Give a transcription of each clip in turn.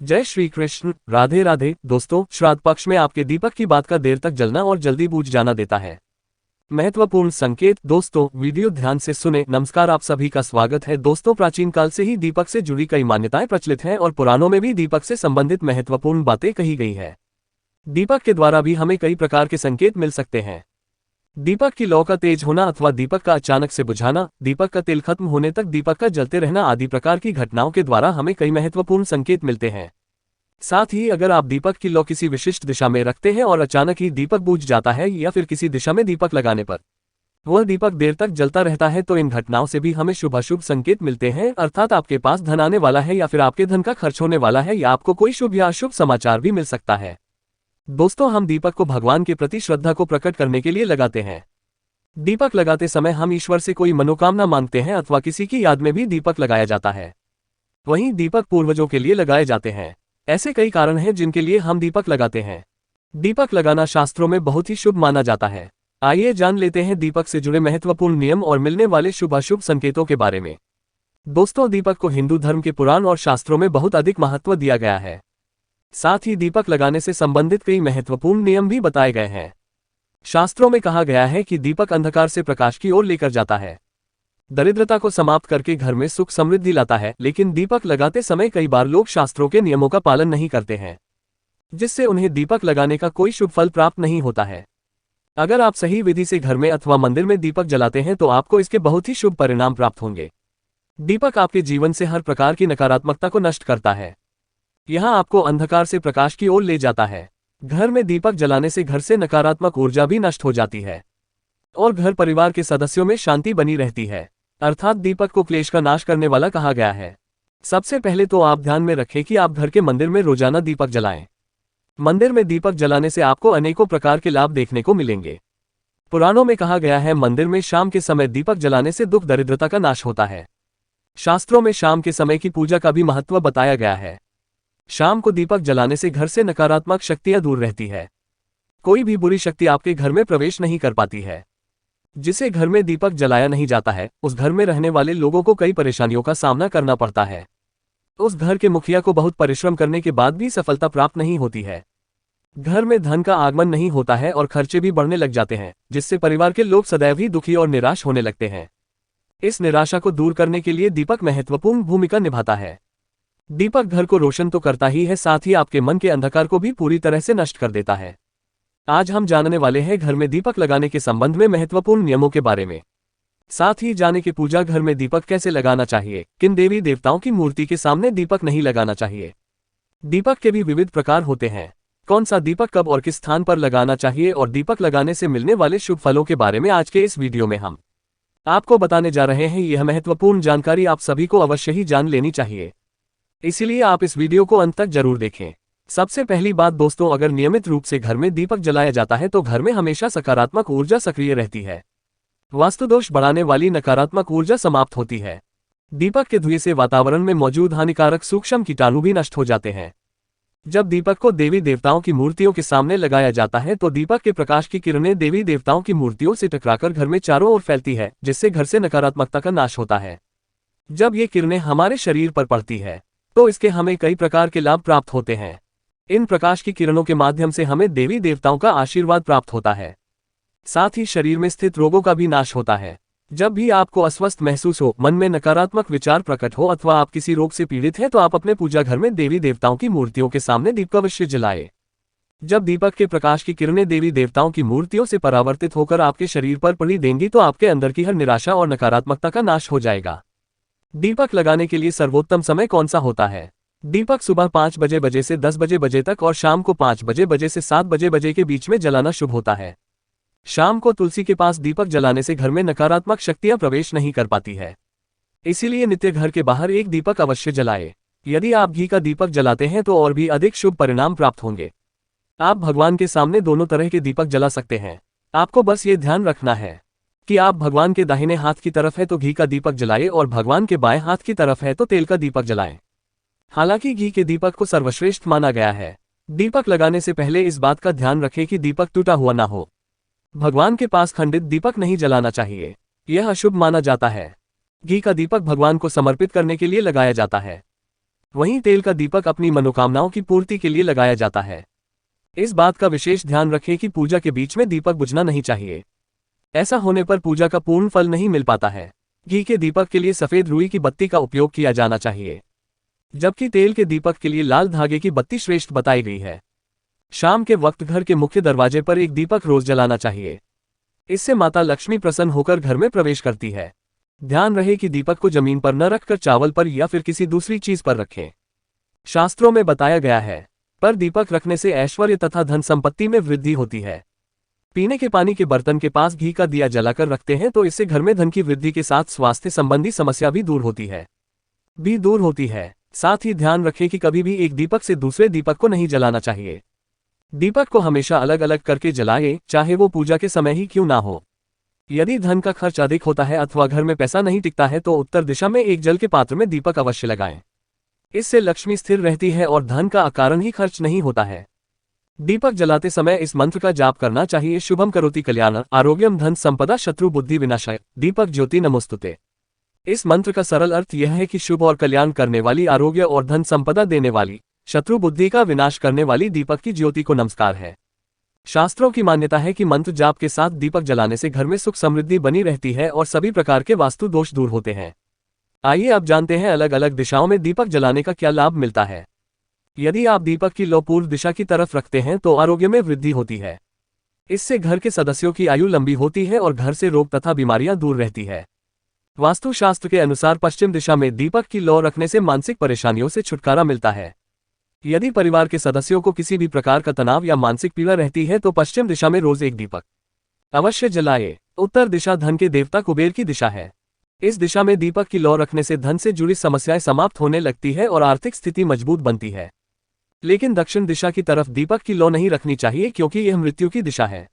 जय श्री कृष्ण। राधे राधे दोस्तों, श्राद्ध पक्ष में आपके दीपक की बात का देर तक जलना और जल्दी बुझ जाना देता है महत्वपूर्ण संकेत। दोस्तों वीडियो ध्यान से सुने। नमस्कार, आप सभी का स्वागत है। दोस्तों प्राचीन काल से ही दीपक से जुड़ी कई मान्यताएं प्रचलित हैं और पुराणों में भी दीपक से संबंधित महत्वपूर्ण बातें कही गई है। दीपक के द्वारा भी हमें कई प्रकार के संकेत मिल सकते हैं। दीपक की लौ का तेज होना अथवा दीपक का अचानक से बुझाना, दीपक का तेल खत्म होने तक दीपक का जलते रहना आदि प्रकार की घटनाओं के द्वारा हमें कई महत्वपूर्ण संकेत मिलते हैं। साथ ही अगर आप दीपक की लौ किसी विशिष्ट दिशा में रखते हैं और अचानक ही दीपक बुझ जाता है या फिर किसी दिशा में दीपक लगाने पर वह दीपक देर तक जलता रहता है तो इन घटनाओं से भी हमें शुभ अशुभ संकेत मिलते हैं, अर्थात आपके पास धन आने वाला है या फिर आपके धन का खर्च होने वाला है या आपको कोई शुभ या अशुभ समाचार भी मिल सकता है। दोस्तों हम दीपक को भगवान के प्रति श्रद्धा को प्रकट करने के लिए लगाते हैं। दीपक लगाते समय हम ईश्वर से कोई मनोकामना मांगते हैं अथवा किसी की याद में भी दीपक लगाया जाता है। वहीं दीपक पूर्वजों के लिए लगाए जाते हैं। ऐसे कई कारण हैं जिनके लिए हम दीपक लगाते हैं। दीपक लगाना शास्त्रों में बहुत ही शुभ माना जाता है। आइए जान लेते हैं दीपक से जुड़े महत्वपूर्ण नियम और मिलने वाले शुभ अशुभ संकेतों के बारे में। दोस्तों दीपक को हिंदू धर्म के पुराण और शास्त्रों में बहुत अधिक महत्व दिया गया है। साथ ही दीपक लगाने से संबंधित कई महत्वपूर्ण नियम भी बताए गए हैं। शास्त्रों में कहा गया है कि दीपक अंधकार से प्रकाश की ओर लेकर जाता है, दरिद्रता को समाप्त करके घर में सुख समृद्धि लाता है। लेकिन दीपक लगाते समय कई बार लोग शास्त्रों के नियमों का पालन नहीं करते हैं, जिससे उन्हें दीपक लगाने का कोई शुभ फल प्राप्त नहीं होता है। अगर आप सही विधि से घर में अथवा मंदिर में दीपक जलाते हैं तो आपको इसके बहुत ही शुभ परिणाम प्राप्त होंगे। दीपक आपके जीवन से हर प्रकार की नकारात्मकता को नष्ट करता है। यह आपको अंधकार से प्रकाश की ओर ले जाता है। घर में दीपक जलाने से घर से नकारात्मक ऊर्जा भी नष्ट हो जाती है और घर परिवार के सदस्यों में शांति बनी रहती है, अर्थात दीपक को क्लेश का नाश करने वाला कहा गया है। सबसे पहले तो आप ध्यान में रखें कि आप घर के मंदिर में रोजाना दीपक जलाएं। मंदिर में दीपक जलाने से आपको अनेकों प्रकार के लाभ देखने को मिलेंगे। पुराणों में कहा गया है मंदिर में शाम के समय दीपक जलाने से दुख दरिद्रता का नाश होता है। शास्त्रों में शाम के समय की पूजा का भी महत्व बताया गया है। शाम को दीपक जलाने से घर से नकारात्मक शक्तियां दूर रहती है। कोई भी बुरी शक्ति आपके घर में प्रवेश नहीं कर पाती है। जिसे घर में दीपक जलाया नहीं जाता है उस घर में रहने वाले लोगों को कई परेशानियों का सामना करना पड़ता है। उस घर के मुखिया को बहुत परिश्रम करने के बाद भी सफलता प्राप्त नहीं होती है। घर में धन का आगमन नहीं होता है और खर्चे भी बढ़ने लग जाते हैं, जिससे परिवार के लोग सदैव ही दुखी और निराश होने लगते हैं। इस निराशा को दूर करने के लिए दीपक महत्वपूर्ण भूमिका निभाता है। दीपक घर को रोशन तो करता ही है, साथ ही आपके मन के अंधकार को भी पूरी तरह से नष्ट कर देता है। आज हम जानने वाले हैं घर में दीपक लगाने के संबंध में महत्वपूर्ण नियमों के बारे में। साथ ही जाने के पूजा घर में दीपक कैसे लगाना चाहिए, किन देवी देवताओं की मूर्ति के सामने दीपक नहीं लगाना चाहिए। दीपक के भी विविध प्रकार होते हैं। कौन सा दीपक कब और किस स्थान पर लगाना चाहिए और दीपक लगाने से मिलने वाले शुभ फलों के बारे में आज के इस वीडियो में हम आपको बताने जा रहे हैं। यह महत्वपूर्ण जानकारी आप सभी को अवश्य ही जान लेनी चाहिए, इसीलिए आप इस वीडियो को अंत तक जरूर देखें। सबसे पहली बात दोस्तों, अगर नियमित रूप से घर में दीपक जलाया जाता है तो घर में हमेशा सकारात्मक ऊर्जा सक्रिय रहती है। वास्तुदोष बढ़ाने वाली नकारात्मक ऊर्जा समाप्त होती है। दीपक के धुएं से वातावरण में मौजूद हानिकारक सूक्ष्म कीटाणु भी नष्ट हो जाते हैं। जब दीपक को देवी देवताओं की मूर्तियों के सामने लगाया जाता है तो दीपक के प्रकाश की किरणें देवी देवताओं की मूर्तियों से टकराकर घर में चारों ओर फैलती है, जिससे घर से नकारात्मकता का नाश होता है। जब ये किरणें हमारे शरीर पर पड़ती है तो इसके हमें कई प्रकार के लाभ प्राप्त होते हैं। इन प्रकाश की किरणों के माध्यम से हमें देवी देवताओं का आशीर्वाद प्राप्त होता है। साथ ही शरीर में स्थित रोगों का भी नाश होता है। जब भी आपको अस्वस्थ महसूस हो, मन में नकारात्मक विचार प्रकट हो अथवा आप किसी रोग से पीड़ित हैं तो आप अपने पूजा घर में देवी देवताओं की मूर्तियों के सामने दीपक अवश्य जलाएं। जब दीपक के प्रकाश की किरणें देवी देवताओं की मूर्तियों से परावर्तित होकर आपके शरीर पर पड़ी देंगी तो आपके अंदर की हर निराशा और नकारात्मकता का नाश हो जाएगा। दीपक लगाने के लिए सर्वोत्तम समय कौन सा होता है? दीपक सुबह 5 बजे से 10 बजे तक और शाम को 5 बजे से 7 बजे के बीच में जलाना शुभ होता है। शाम को तुलसी के पास दीपक जलाने से घर में नकारात्मक शक्तियां प्रवेश नहीं कर पाती है, इसीलिए नित्य घर के बाहर एक दीपक अवश्य जलाए। यदि आप घी का दीपक जलाते हैं तो और भी अधिक शुभ परिणाम प्राप्त होंगे। आप भगवान के सामने दोनों तरह के दीपक जला सकते हैं। आपको बस ये ध्यान रखना है कि आप भगवान के दाहिने हाथ की तरफ है तो घी का दीपक जलाएं और भगवान के बाएं हाथ की तरफ है तो तेल का दीपक जलाएं। हालांकि घी के दीपक को सर्वश्रेष्ठ माना गया है। दीपक लगाने से पहले इस बात का ध्यान रखें कि दीपक टूटा हुआ ना हो। भगवान के पास खंडित दीपक नहीं जलाना चाहिए, यह अशुभ माना जाता है। घी का दीपक भगवान को समर्पित करने के लिए लगाया जाता है। वहीं तेल का दीपक अपनी मनोकामनाओं की पूर्ति के लिए लगाया जाता है। इस बात का विशेष ध्यान रखें कि पूजा के बीच में दीपक बुझना नहीं चाहिए। ऐसा होने पर पूजा का पूर्ण फल नहीं मिल पाता है। घी के दीपक के लिए सफेद रुई की बत्ती का उपयोग किया जाना चाहिए, जबकि तेल के दीपक के लिए लाल धागे की बत्ती श्रेष्ठ बताई गई है। शाम के वक्त घर के मुख्य दरवाजे पर एक दीपक रोज जलाना चाहिए। इससे माता लक्ष्मी प्रसन्न होकर घर में प्रवेश करती है। ध्यान रहे कि दीपक को जमीन पर न रखकर चावल पर या फिर किसी दूसरी चीज पर रखें। शास्त्रों में बताया गया है, पर दीपक रखने से ऐश्वर्य तथा धन संपत्ति में वृद्धि होती है। पीने के पानी के बर्तन के पास घी का दिया जलाकर रखते हैं तो इससे घर में धन की वृद्धि के साथ स्वास्थ्य संबंधी समस्या भी दूर होती है। साथ ही ध्यान रखें कि कभी भी एक दीपक से दूसरे दीपक को नहीं जलाना चाहिए। दीपक को हमेशा अलग अलग करके जलाएं, चाहे वो पूजा के समय ही क्यों ना हो। यदि धन का खर्च अधिक होता है अथवा घर में पैसा नहीं टिकता है तो उत्तर दिशा में एक जल के पात्र में दीपक अवश्य लगाएं। इससे लक्ष्मी स्थिर रहती है और धन का अकारण ही खर्च नहीं होता है। दीपक जलाते समय इस मंत्र का जाप करना चाहिए। शुभम करोति कल्याणं आरोग्यम धन संपदा शत्रु बुद्धि विनाशाय दीपक ज्योति नमोस्तुते। इस मंत्र का सरल अर्थ यह है कि शुभ और कल्याण करने वाली, आरोग्य और धन संपदा देने वाली, शत्रु बुद्धि का विनाश करने वाली दीपक की ज्योति को नमस्कार है। शास्त्रों की मान्यता है कि मंत्र जाप के साथ दीपक जलाने से घर में सुख समृद्धि बनी रहती है और सभी प्रकार के वास्तु दोष दूर होते हैं। आइए अब जानते हैं अलग अलग दिशाओं में दीपक जलाने का क्या लाभ मिलता है। यदि आप दीपक की लौ पूर्व दिशा की तरफ रखते हैं तो आरोग्य में वृद्धि होती है। इससे घर के सदस्यों की आयु लंबी होती है और घर से रोग तथा बीमारियां दूर रहती है। वास्तुशास्त्र के अनुसार पश्चिम दिशा में दीपक की लौ रखने से मानसिक परेशानियों से छुटकारा मिलता है। यदि परिवार के सदस्यों को किसी भी प्रकार का तनाव या मानसिक पीड़ा रहती है तो पश्चिम दिशा में रोज एक दीपक अवश्य जलाए। उत्तर दिशा धन के देवता कुबेर की दिशा है। इस दिशा में दीपक की लौ रखने से धन से जुड़ी समस्याएं समाप्त होने लगती है और आर्थिक स्थिति मजबूत बनती है। लेकिन दक्षिण दिशा की तरफ दीपक की लौ नहीं रखनी चाहिए क्योंकि यह मृत्यु की दिशा है।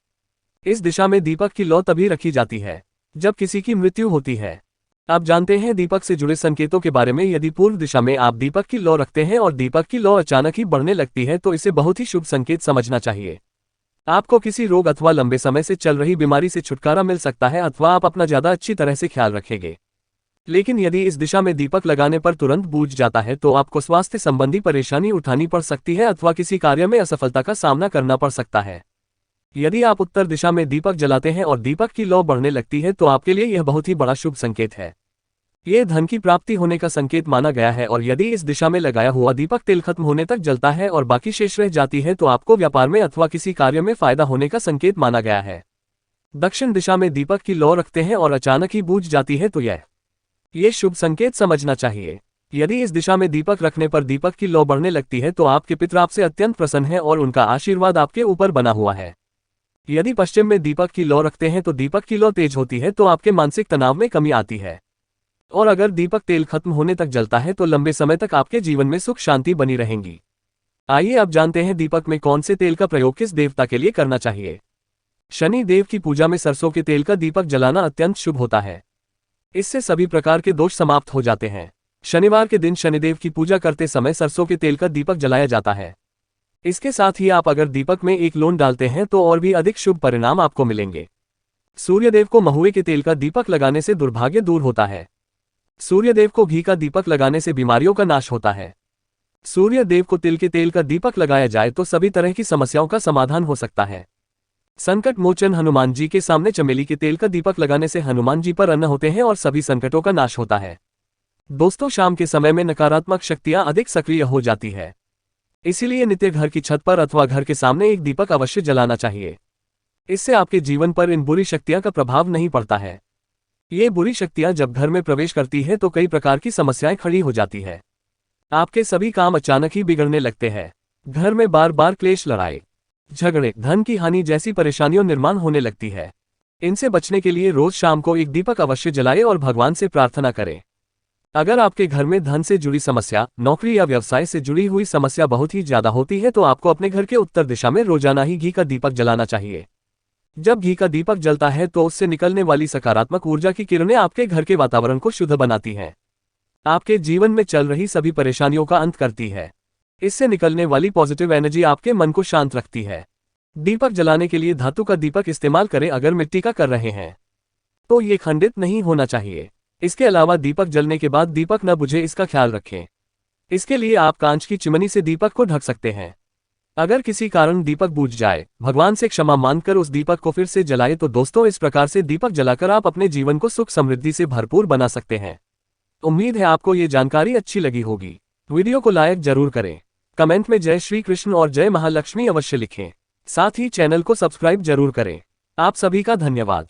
इस दिशा में दीपक की लौ तभी रखी जाती है जब किसी की मृत्यु होती है। आप जानते हैं दीपक से जुड़े संकेतों के बारे में। यदि पूर्व दिशा में आप दीपक की लौ रखते हैं और दीपक की लौ अचानक ही बढ़ने लगती है तो इसे बहुत ही शुभ संकेत समझना चाहिए। आपको किसी रोग अथवा लंबे समय से चल रही बीमारी से छुटकारा मिल सकता है अथवा आप अपना ज्यादा अच्छी तरह से ख्याल रखेंगे। लेकिन यदि इस दिशा में दीपक लगाने पर तुरंत बूझ जाता है तो आपको स्वास्थ्य संबंधी परेशानी उठानी पड़ सकती है अथवा किसी कार्य में असफलता का सामना करना पड़ सकता है। यदि आप उत्तर दिशा में दीपक जलाते हैं और दीपक की लौ बढ़ने लगती है तो आपके लिए यह बहुत ही बड़ा शुभ संकेत है। यह धन की प्राप्ति होने का संकेत माना गया है और यदि इस दिशा में लगाया हुआ दीपक तेल खत्म होने तक जलता है और बाकी शेष रह जाती है तो आपको व्यापार में अथवा किसी कार्य में फायदा होने का संकेत माना गया है। दक्षिण दिशा में दीपक की लौ रखते हैं और अचानक ही बूझ जाती है तो ये शुभ संकेत समझना चाहिए। यदि इस दिशा में दीपक रखने पर दीपक की लौ बढ़ने लगती है तो आपके पितर आपसे अत्यंत प्रसन्न हैं और उनका आशीर्वाद आपके ऊपर बना हुआ है। यदि पश्चिम में दीपक की लौ रखते हैं तो दीपक की लौ तेज होती है तो आपके मानसिक तनाव में कमी आती है। और अगर दीपक तेल खत्म होने तक जलता है तो लंबे समय तक आपके जीवन में सुख शांति बनी रहेंगी। आइए अब जानते हैं दीपक में कौन से तेल का प्रयोग किस देवता के लिए करना चाहिए। शनि देव की पूजा में सरसों के तेल का दीपक जलाना अत्यंत शुभ होता है। इससे सभी प्रकार के दोष समाप्त हो जाते हैं। शनिवार के दिन शनिदेव की पूजा करते समय सरसों के तेल का दीपक जलाया जाता है। इसके साथ ही आप अगर दीपक में एक लौंग डालते हैं तो और भी अधिक शुभ परिणाम आपको मिलेंगे। सूर्यदेव को महुए के तेल का दीपक लगाने से दुर्भाग्य दूर होता है। सूर्यदेव को घी का दीपक लगाने से बीमारियों का नाश होता है। सूर्यदेव को तिल के तेल का दीपक लगाया जाए तो सभी तरह की समस्याओं का समाधान हो सकता है। संकट मोचन हनुमान जी के सामने चमेली के तेल का दीपक लगाने से हनुमान जी पर अन्न होते हैं और सभी संकटों का नाश होता है। दोस्तों, शाम के समय में नकारात्मक शक्तियां अधिक सक्रिय हो जाती है, इसीलिए नित्य घर की छत पर अथवा घर के सामने एक दीपक अवश्य जलाना चाहिए। इससे आपके जीवन पर इन बुरी शक्तियां का प्रभाव नहीं पड़ता है। ये बुरी शक्तियां जब घर में प्रवेश करती है तो कई प्रकार की समस्याएं खड़ी हो जाती है। आपके सभी काम अचानक ही बिगड़ने लगते हैं। घर में बार बार क्लेश, लड़ाई झगड़े, धन की हानि जैसी परेशानियों निर्माण होने लगती है। इनसे बचने के लिए रोज शाम को एक दीपक अवश्य जलाएं और भगवान से प्रार्थना करें। अगर आपके घर में धन से जुड़ी समस्या, नौकरी या व्यवसाय से जुड़ी हुई समस्या बहुत ही ज्यादा होती है तो आपको अपने घर के उत्तर दिशा में रोजाना ही घी का दीपक जलाना चाहिए। जब घी का दीपक जलता है तो उससे निकलने वाली सकारात्मक ऊर्जा की किरणें आपके घर के वातावरण को शुद्ध बनाती हैं। आपके जीवन में चल रही सभी परेशानियों का अंत करती है। इससे निकलने वाली पॉजिटिव एनर्जी आपके मन को शांत रखती है। दीपक जलाने के लिए धातु का दीपक इस्तेमाल करें। अगर मिट्टी का कर रहे हैं तो ये खंडित नहीं होना चाहिए। इसके अलावा दीपक जलने के बाद दीपक न बुझे, इसका ख्याल रखें। इसके लिए आप कांच की चिमनी से दीपक को ढक सकते हैं। अगर किसी कारण दीपक बुझ जाए, भगवान से क्षमा मांगकर उस दीपक को फिर से जलाए। तो दोस्तों, इस प्रकार से दीपक जलाकर आप अपने जीवन को सुख समृद्धि से भरपूर बना सकते हैं। उम्मीद है आपको ये जानकारी अच्छी लगी होगी। वीडियो को लाइक जरूर करें, कमेंट में जय श्री कृष्ण और जय महालक्ष्मी अवश्य लिखें। साथ ही चैनल को सब्सक्राइब जरूर करें। आप सभी का धन्यवाद।